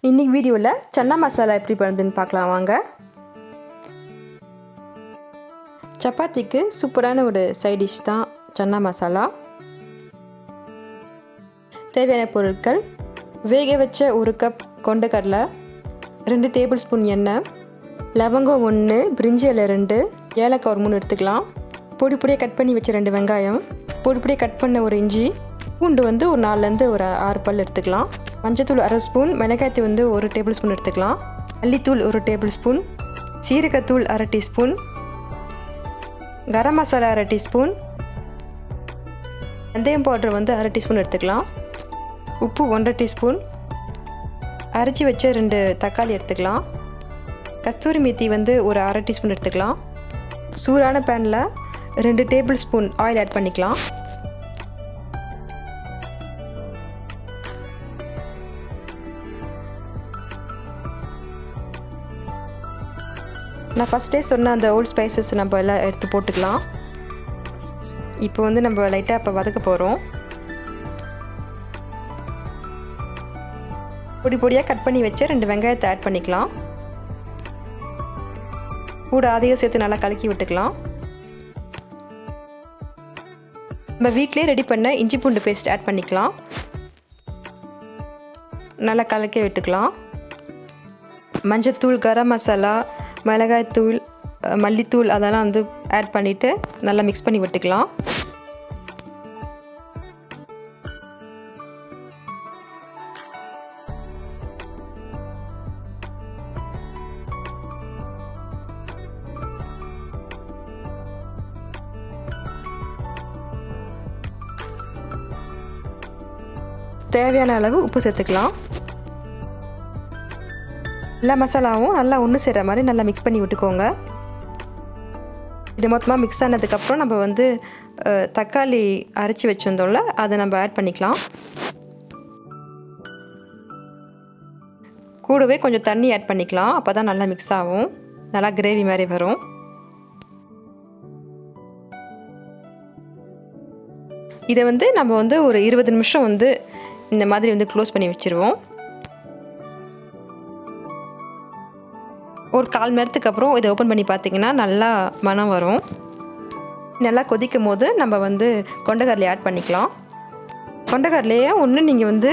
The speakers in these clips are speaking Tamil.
இன்றைக்கி வீடியோவில் சன்னா மசாலா எப்படி பண்ணுறதுன்னு பார்க்கலாம் வாங்க. சப்பாத்திக்கு சூப்பரான ஒரு சைட் டிஷ் தான் சன்னா மசாலா. தேவையான பொருட்கள்: வேக வச்ச 1 கப் கொண்டக்கடலை, 2 டேபிள் ஸ்பூன் எண்ணெய், லவங்கம் 1, பிரிஞ்சி இலை 2, ஏலக்காய் ஒரு 3 எடுத்துக்கலாம். பொடி பொடியாக கட் பண்ணி வச்ச 2 வெங்காயம், பொடி பொடியாக கட் பண்ண ஒரு இஞ்சி, பூண்டு ஒரு 4 ஒரு 6 பல் எடுத்துக்கலாம். மஞ்சத்தூள் 1/2 ஸ்பூன், மிளகாய்த்தூள் 1 டேபிள் ஸ்பூன் எடுத்துக்கலாம். மல்லித்தூள் 1 டேபிள் ஸ்பூன், சீரகத்தூள் 1/2 டீஸ்பூன், கரம் மசாலா 1/2 டீஸ்பூன், வெந்தயம் பவுடர் 1/2 டீஸ்பூன் எடுத்துக்கலாம். உப்பு 1/2 டீஸ்பூன், அரைச்சி வச்ச 2 தக்காளி எடுத்துக்கலாம். கஸ்தூரி மேத்தி ஒரு 1/2 டீஸ்பூன் எடுத்துக்கலாம். சூடான பேனில் 2 டேபிள் ஸ்பூன் ஆயில் ஆட் பண்ணிக்கலாம். நான் ஃபஸ்ட்டே சொன்ன அந்த ஓல்ட் ஸ்பைசஸ் நம்ம எல்லாம் எடுத்து போட்டுக்கலாம். இப்போ நம்ம லைட்டாக இப்போ வதக்க போகிறோம். பொடி பொடியாக கட் பண்ணி வச்சு 2 வெங்காயத்தை ஆட் பண்ணிக்கலாம். கூட அதையும் சேர்த்து நல்லா கலக்கி விட்டுக்கலாம். நம்ம வீட்டிலே ரெடி பண்ண இஞ்சி பூண்டு பேஸ்ட் ஆட் பண்ணிக்கலாம். நல்லா கலக்கி விட்டுக்கலாம். மஞ்சத்தூள், கரம் மசாலா, மிளகாய்த்தூள், மல்லித்தூள் அதெல்லாம் ஆட் பண்ணிவிட்டு நல்லா மிக்ஸ் பண்ணி விட்டுக்கலாம். தேவையான அளவு உப்பு சேர்த்துக்கலாம். எல்லா மசாலாவும் நல்லா ஒன்று சேர்கிற மாதிரி நல்லா மிக்ஸ் பண்ணி விட்டுக்கோங்க. இது மொத்தமாக மிக்ஸ் ஆனதுக்கப்புறம் நம்ம தக்காளி அரைச்சி வச்சுருந்தோம்ல அதை நம்ம ஆட் பண்ணிக்கலாம். கூடவே கொஞ்சம் தண்ணி ஆட் பண்ணிக்கலாம். அப்போ தான் நல்லா மிக்ஸ் ஆகும், நல்லா கிரேவி மாதிரி வரும். இதை நம்ம ஒரு 20 நிமிஷம் இந்த மாதிரி க்ளோஸ் பண்ணி வச்சுருவோம். ஒரு 1/4 மணி நேரத்துக்கு அப்புறம் இதை ஓப்பன் பண்ணி பார்த்தீங்கன்னா நல்லா மணம் வரும். நல்லா கொதிக்கும் போது நம்ம கொண்டக்கடலையை ஆட் பண்ணிக்கலாம். கொண்டக்கடலையை நீங்கள்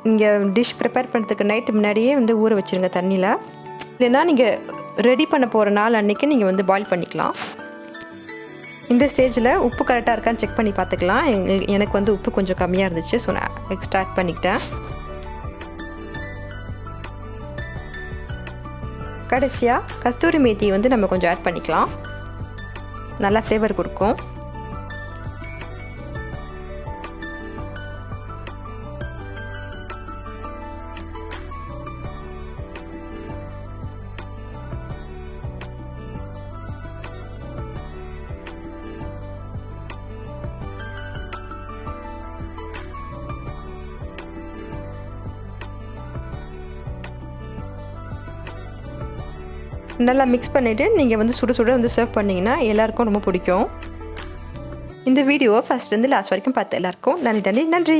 இங்கே டிஷ் ப்ரிப்பேர் பண்ணுறதுக்கு நைட்டு முன்னாடியே ஊற வச்சுருங்க தண்ணியில். இல்லைன்னா நீங்கள் ரெடி பண்ண போகிற நாள் அன்றைக்கி நீங்கள் பாயில் பண்ணிக்கலாம். இந்த ஸ்டேஜில் உப்பு கரெக்டாக இருக்கான்னு செக் பண்ணி பார்த்துக்கலாம். எனக்கு உப்பு கொஞ்சம் கம்மியாக இருந்துச்சு, ஸோ நான் எக்ஸ்ட்ரா ஆட் பண்ணிக்கிட்டேன். கடைசியாக கஸ்தூரி மேத்தி நம்ம கொஞ்சம் ஆட் பண்ணிக்கலாம். நல்லா ஃப்ளேவர் கொடுக்கும். நல்லா மிக்ஸ் பண்ணிவிட்டு நீங்கள் சுட சுட சர்வ் பண்ணிங்கன்னா எல்லாேருக்கும் ரொம்ப பிடிக்கும். இந்த வீடியோவை ஃபஸ்ட்லேருந்து லாஸ்ட் வரைக்கும் பார்த்த எல்லாேருக்கும் நன்றி.